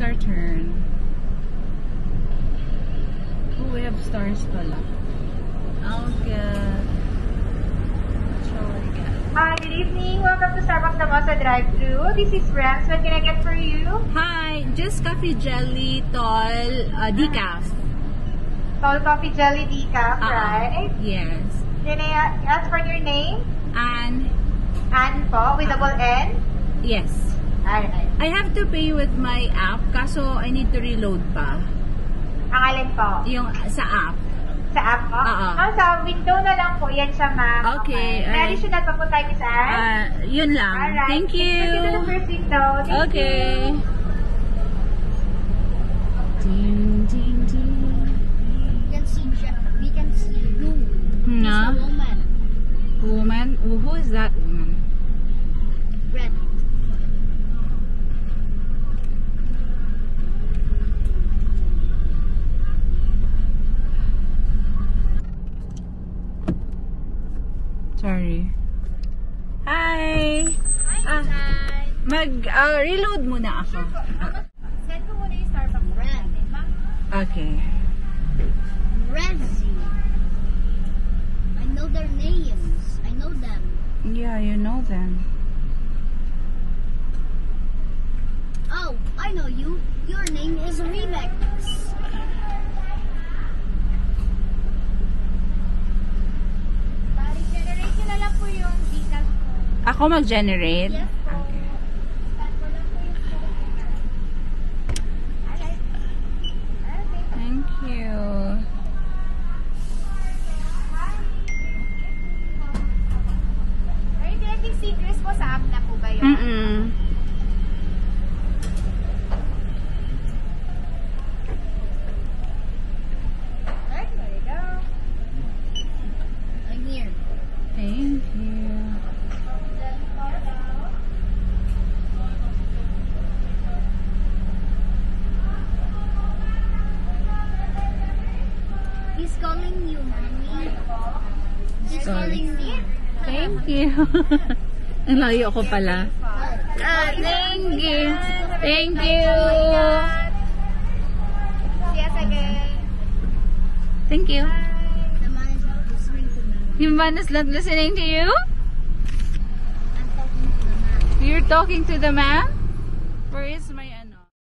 our turn. Oh, we have stars pala. Okay. Hi, good evening. Welcome to Starbucks Damosa Drive-Thru. This is Rems. What can I get for you? Hi, just coffee jelly, tall, decaf. Tall coffee jelly decaf, right? Yes. Can I ask for your name? And Ann po, with double N? yes. Alright. I have to pay with my app, kaso I need to reload pa. Ang alin po? Yung sa app. Sa app po? Sa window na lang po yan siya, ma'am. Okay. May additional pa po tayo, Miss Ann? Yun lang. Alright. Thank you. Proceed to the first window. Thank Okay. you. Ding, ding, ding. We can see who. No. It's a woman. Woman? Who is that woman? Red. Sorry. Hi! Hi, Reload muna ako. Send ko muna yung Starbucks brand. Okay. Rezi. I know their names. I know them. Yeah, you know them. Oh, I know you. Your name is Remix. Generate ko na lang po yung details ko. Ako mag-generate? Yes po. Okay. Thank you. Are you getting secrets po sa app na po ba yun? Alright, there you go. I'm here. Thank you. He's calling you, mommy. He's calling me. Thank you. Ang layo ko pala. Thank you. Thank you. See us again. Thank you. The man is listening to me. Yung man is not listening to you? I'm talking to the man. You're talking to the man? Where is my